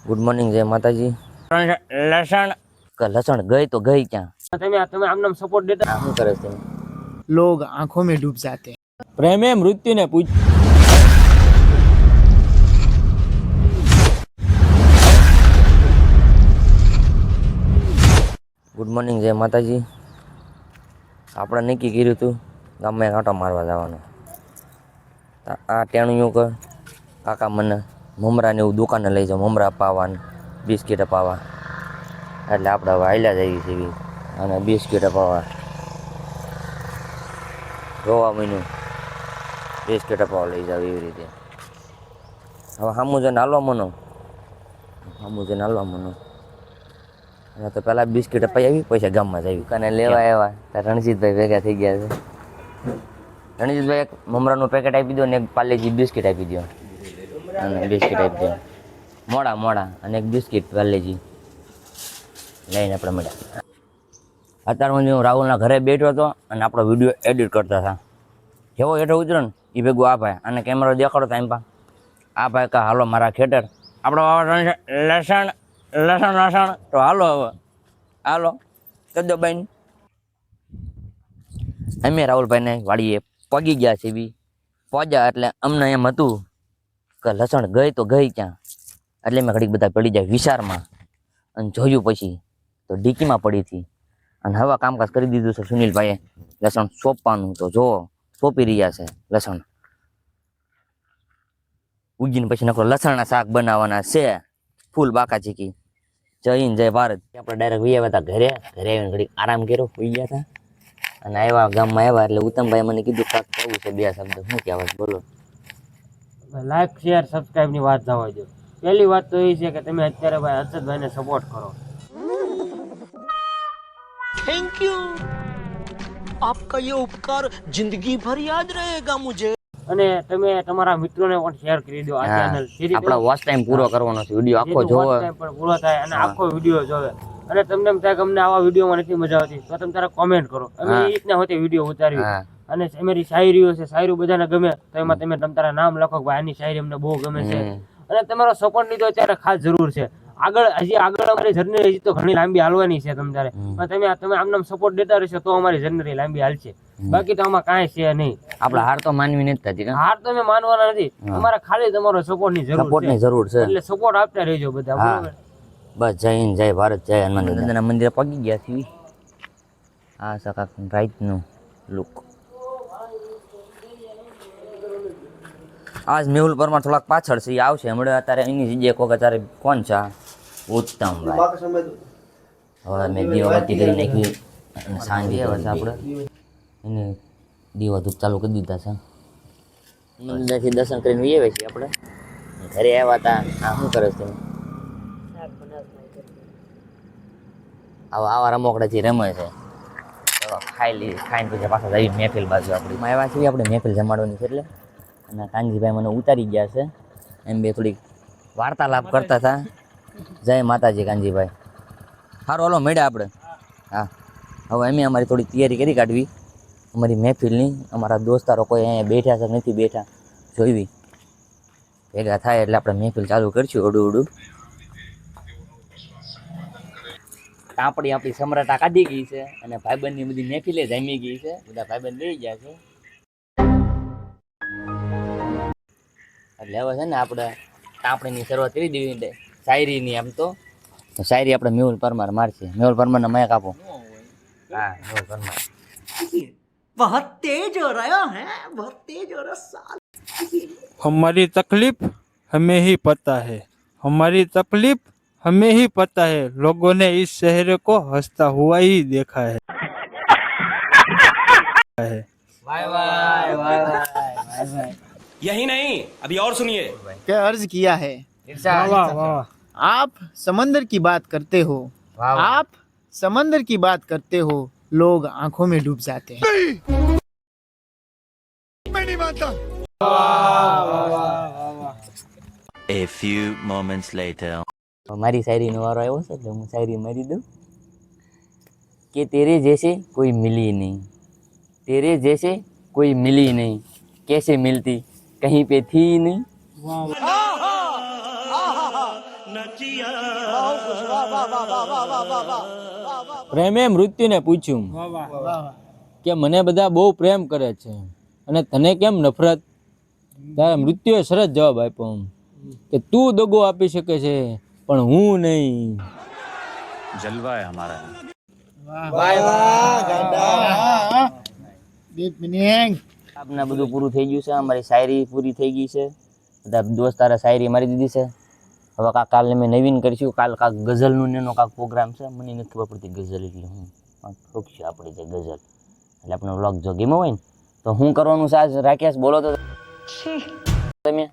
Good morning જય માતાજી. लसन લસણ ગઈ તો ગઈ ક્યાં? તમે તમે આમ સપોર્ट देता શું કરે છે? लोग आंखों में डूब जाते हैं। प्रेम है मृत्यु ने पूछ ગુડ મોર્નિંગ જય માતાજી. આપણે નક્કી કર્યું હતું ગામમાં કાંટો મારવા જવાનું. આ ટેણું કર કાકા મને મમરાને એવું દુકાને લઈ જાઓ, મમરા પાવા બિસ્કીટ પાવા. એટલે આપણે હવે હાલ્યા જઈએ છીએ અને બિસ્કીટ પાવા જોવા મહિનું બિસ્કીટ પાવા લઈ જાવ એવી રીતે. હવે સામું જઈને હાલવા મનો, સામું જઈને હાલવા મનો. અને તો પહેલાં બિસ્કીટ અપાઈ આવી, પછી ગામમાં જઈ અને લેવા આવ્યા ત્યાં રણજીતભાઈ ભેગા થઈ ગયા છે. રણજીતભાઈ એક મમરાનું પેકેટ આપી દો અને એક પાર્લેજી બિસ્કીટ આપી દો અને બિસ્કીટ આપી દો મોડા અને એક બિસ્કીટ પાર્લેજી લઈને આપણે મળ્યા. અત્યારમાં હું રાહુલના ઘરે બેઠો હતો અને આપણો વિડીયો એડિટ કરતા હતા. જેવો હેઠો ઉતર્યો ને એ ભેગું આ ભાઈ અને કેમેરો દેખાડો ટાઈમ પા આ ભાઈ કા હાલો મારા ખેતર આપણો લસણ લસણ લસણ તો હાલો હવે હાલો કદો બેન. અમે રાહુલભાઈને વાડીએ પગી ગયા છે. બી પહોંચ્યા એટલે અમને એમ હતું કે લસણ ગઈ તો ગઈ ક્યાં. એટલે મેં ઘડીક બધા પડી જાય વિચારમાં અને જોયું પછી તો ડીકીમાં પડી હતી. અને હવે કામકાજ કરી દીધું છે સુનિલભાઈએ લસણ સોંપવાનું. તો જો સોંપી રહ્યા છે લસણ ઉગીને પછી નકરો લસણના શાક બનાવવાના છે ફૂલ બાકા ચીકી. જય હિન્દ જય ભારત. આપણે ડાયરેક્ટ વી આવ્યા હતા ઘરે આવીને ઘડીક આરામ કર્યો, સુઈ ગયા હતા અને આવ્યા ગામમાં આવ્યા એટલે ઉત્તમભાઈ મને કીધું કાક કહેવું છે બે શબ્દ. શું કહેવાય બોલો? લાઈક શેર સબસ્ક્રાઇબ ની વાત જવા દો. પહેલી વાત તો એ છે કે તમે અત્યારે ભાઈ હર્ષદભાઈને સપોર્ટ કરો. थैंक यू आपका ये उपकार जिंदगी भर याद रहेगा मुझे। અને તમે તમારા મિત્રોને પણ શેર કરી દો આ ચેનલ. આપણા વોચ ટાઈમ પૂરો કરવાનો છે, વિડીયો આખો જોવો પણ પૂરો થાય અને આખો વિડીયો જોવે. અને તમને એમ થાય કે અમને આવા વિડીયોમાં નથી મજા આવતી તો તમે તારા કોમેન્ટ કરો. અમે એ રીતના હોતે વિડીયો ઉતાર્યું. અને અમારી શાયરીઓ છે, શાયરી બધાને ગમે તો એમાં તમે તમારા નામ લખો કે ભાઈ આની શાયરી અમને બહુ ગમે છે. અને તમારો સપોર્ટ ની તો અત્યારે ખાસ જરૂર છે. હજી આગળ અમારી જર્ની હજી તો ઘણી લાંબી હાલવાની છે તમારે. પણ તમે આમ સપોર્ટ દેતા રહેશો તો અમારી જર્ની લાંબી હાલશે. બાકી તો આમાં કાંઈ છે નહીં. આપણે હાર તો માનવી નથી થતી. હાર તો અમે માનવાના નથી. તમારે ખાલી તમારો સપોર્ટ ની જરૂર છે. એટલે સપોર્ટ આપતા રહેજો બધા. બરોબર? બસ જય હિન્દ જય ભારત જય હનુમાન દાદાના મંદિરે પગી ગયા છીએ. આ સકા રાઈટનું લુક. આજ મેહુલ પરમાર થોડાક પાછળ છે, એ આવશે હમણાં. અત્યારે એની જગ્યાએ કોક અત્યારે કોણ છે? ઉત્તમભાઈ. હવે મેં દીવાબત્તી કરી નાખી અને સાંજે આવે છે આપણે એને દીવા ધૂપ ચાલુ કરી દીધા છે. મંદિરથી દર્શન કરીને આવીએ છીએ આપણે. ઘરે આવ્યા હતા. આ શું કરે છે? આવા રમકડાથી રમે છે. ખાઈને પછી પાછા જઈએ મહેફિલ બાજુ. આપણી આવ્યા છીએ આપણે મહેફિલ જમાડવાની છે એટલે. અને કાનજીભાઈ મને ઉતારી ગયા છે. એમ બે થોડીક વાર્તાલાપ કરતા હતા. જય માતાજી કાનજીભાઈ. સારું હાલો મળ્યા આપણે. હા હવે અમે અમારી થોડી તૈયારી કરી કાઢવી અમારી મહેફિલની. અમારા દોસ્તારો કોઈ અહીંયા બેઠા છે નથી બેઠા જોઈવી. ભેગા થાય એટલે આપણે મહેફિલ ચાલુ કરીશું ઓડું. આપણી સમ્રાટા કાઢી ગઈ છે અને ભાઈબંધની બધી મહેફિલે જામી ગઈ છે. બધા ભાઈબંધ લઈ ગયા છે એટલે હવે છે ને આપણે તાપણીની શરૂઆત કરી દેવી શાયરીની. આમ તો શાયરી આપણે મેહુલ પરમાર મારશે. મેહુલ પરમારને માઇક આપો. હા મેહુલ પરમાર. बहुत तेज हो रहा है, बहुत तेज हो रहा। हमारी तकलीफ हमें ही पता है, हमारी तकलीफ हमें ही पता है, लोगों ने इस शहर को हंसता हुआ ही देखा है। यही नहीं अभी और सुनिए। क्या अर्ज किया है? आप समंदर की बात करते हो, आप समंदर की बात करते हो, लोग आंखों में डूब जाते हैं। मैं नहीं मानता। A few moments later. મારી શાયરીનો વારો આવ્યો છે એટલે હું શાયરી મારી દઉં કે તેરે જैसे कोई मिली नहीं, तेरे जैसे कोई मिली नहीं, कैसे मिलती कहीं पे थी नहीं। પ્રેમે મૃત્યુને પૂછ્યું કે મને બધા બહુ પ્રેમ કરે છે અને તને કેમ નફરત? ત્યારે મૃત્યુએ સરસ જવાબ આપ્યો કે તું દગો આપી શકે છે પણ હું નહીં. जलवा है हमारा. deep meaning. આપને બધું પૂરું થઈ ગયું છે, અમારી શાયરી પૂરી થઈ ગઈ છે, બધા દોસ્તારે શાયરી મારી દીધી છે. હવે કાલે મેં નવીન કરીશું, કાલ કાંક ગઝલનું એનો કાંક પ્રોગ્રામ છે, મને નથી ખબર પડતી ગઝલ એટલે હું કાંક ઠોકશું આપણી જે ગઝલ, એટલે આપણો વ્લોગ જો ગેમો હોય ને તો હું કરવાનું છે આજ રાકેશ બોલો તો તમે.